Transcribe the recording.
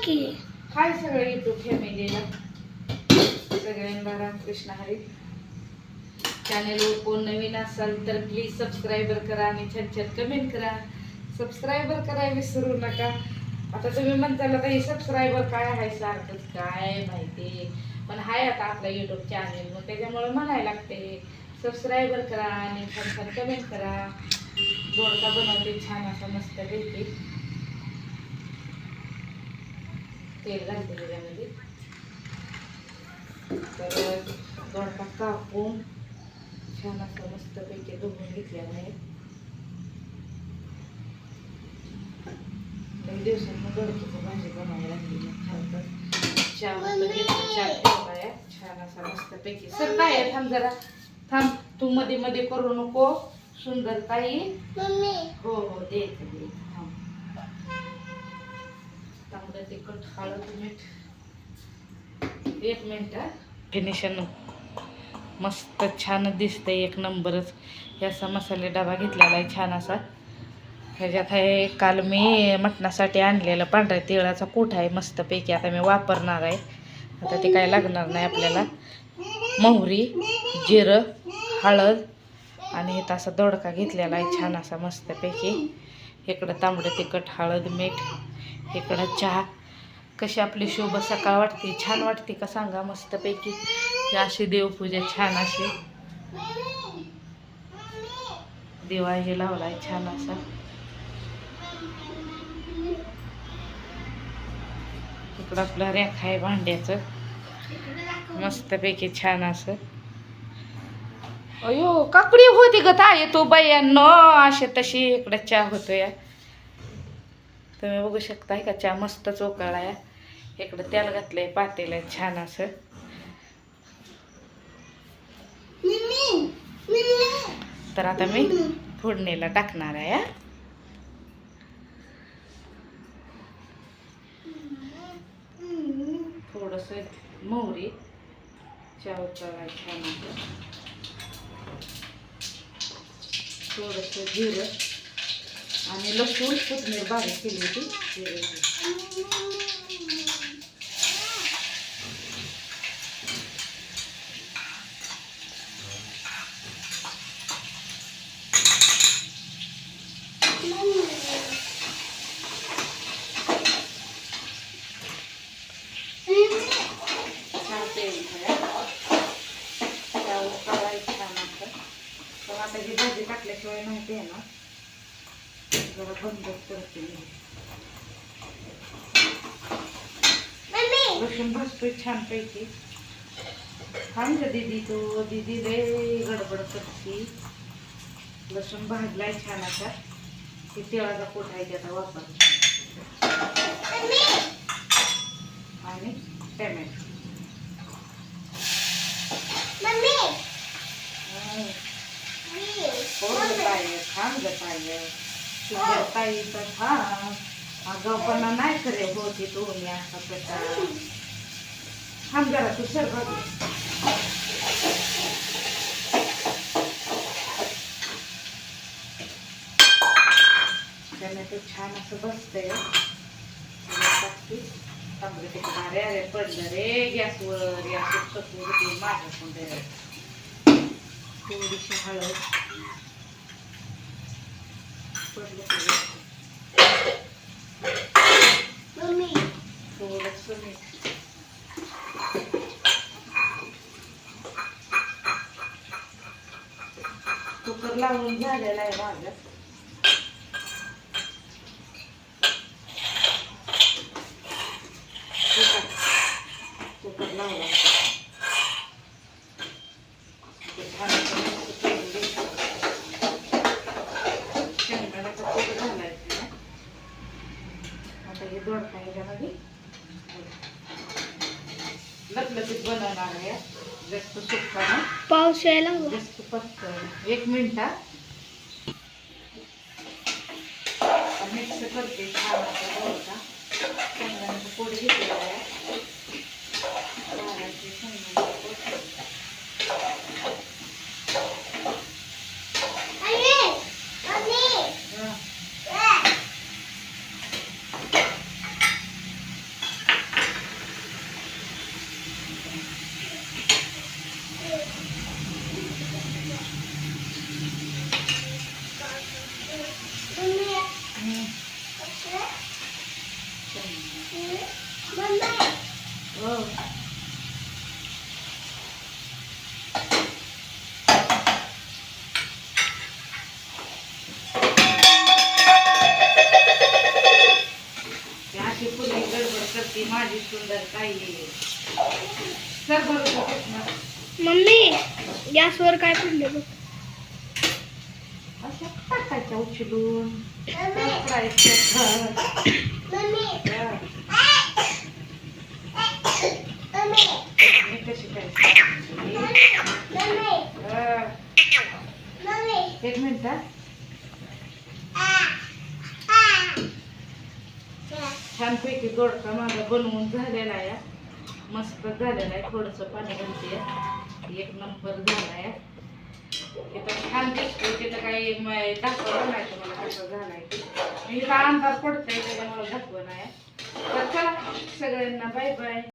की हाय सगळं युट्यूब फॅमिलीला, सगळ्यांना रामकृष्ण हरी. चॅनेलवर कोण नवीन असाल तर प्लीज सबस्क्राईबर करा आणि छान छान कमेंट करा. सबस्क्राईबर करायला विसरू नका. आता तुम्ही म्हणताल आता हे सबस्क्रायबर काय आहे सारखंच काय माहिती, पण हाय आता आपला युट्यूब चॅनेल, मग त्याच्यामुळे म्हणायला लागते सबस्क्राईबर करा आणि छान छान कमेंट करा. दोडका बनवते छान असा मस्त पैकी. तेल घालते त्याच्यामध्ये. तर दोडका कापून छान असं मस्त पैकी धुवून घेतलेला आहे. काही दिवसांनी दोडक्याची भाजी बनवायला लागली. खरं तर चहा ठेवलाय छान असा मस्त पैकी. सर काय आहे, थांब जरा थांब, तू मध्ये मध्ये करू नको. सुंदर ताई हो हो द्यायचं तांबडं तिखट हळद मीठ. एक मिनिट. फिनिशन मस्त छान दिसतंय, एक नंबरच. हे असा मसाले डबा घेतलेला आहे छान असा. ह्याच्यात आहे काल मी मटणासाठी आणलेलं पांढऱ्या तिळाचा कूट आहे मस्तपैकी. आता मी वापरणार आहे. आता ते काय लागणार नाही आपल्याला. मोहरी, जिरं, हळद आणि हे असा दोडका घेतलेला आहे छान असा मस्तपैकी. इकडं तांबडं तिखट हळद मीठ, इकडं चहा. कशी आपली शोभा सकाळ वाटते, छान वाटते का सांगा मस्तपैकी. अशी देवपूजा छान अशी दिवा हे लावलाय छान असा. इकडं आपलं रॅक आहे भांड्याचं मस्तपैकी छान असं. अयो काकडी होती ग ताई तो बायांनो अशी तशी. इकडं चहा होतोय, तुम्ही बघू शकताय का चहा मस्त चोकळाय. इकडं तेल घातलंय पातेलं छान असं. तर आता मी फोडणीला टाकणार आहे. थोडस मोहरी, चहा उकळाय छान असं. थोडस जिरं आणि लसूण कोथिंबीर बारीक केली होती. आता ही भाजी टाकल्याशिवाय माहिती आहे ना, जरा बंदच करते मी. लसूण भाजतोय छान पैकी. थांब ग दीदी, तो दीदी लय गडबड करते. लसूण भाजलाय छान असा. ते तिळाचा कोट आहे त्याचा वापर आणि टॅमॅटो. थांब ग ताई, तुझ्या ताईचा थांब. आगाऊपणा नाही करे होती तुम्ही असा कसा. थांब जरा तू सर बघ. टॅमॅटो छान असं बसतंय. तांबडे ते अरे अरे पडलं रे गॅसवर. गॅस तसं माझ्या थोडीशी हळद पडलं थोडंसं मीठ. कुकर लावून झालेला आहे माझं. कुकर लावला शेंगदाण्याचा कूट घालायचा. आता हे दोडका ह्याच्यामध्ये लपलपीत बनवणार आहे. जास्त सुक्का ना, पाऊस यायला जास्त पत्त. एक मिनिट मिक्स करते छान असा दोडका. शेंगदाण्याचा कूट घेतलेला आहे. ती माझी सुंदर ताई. सर बरोबर मम्मी गॅसवर काय पडलं बघ. अशा टाकायच्या उचलून करायचं. कशी एक मिनिट. छानपैकी दोडका माझा बनवून झालेला आहे. मस्त झालेला आहे. थोडंसं पाणी घालते. एक नंबर झाला आहे. इथं छान दिसतोय. तिथं काही दाखवलं नाही तुम्हाला कसं झालाय. मी इथं अंधार पडतंय त्याच्यामुळे दाखवलं नाही. तर चला सगळ्यांना बाय बाय.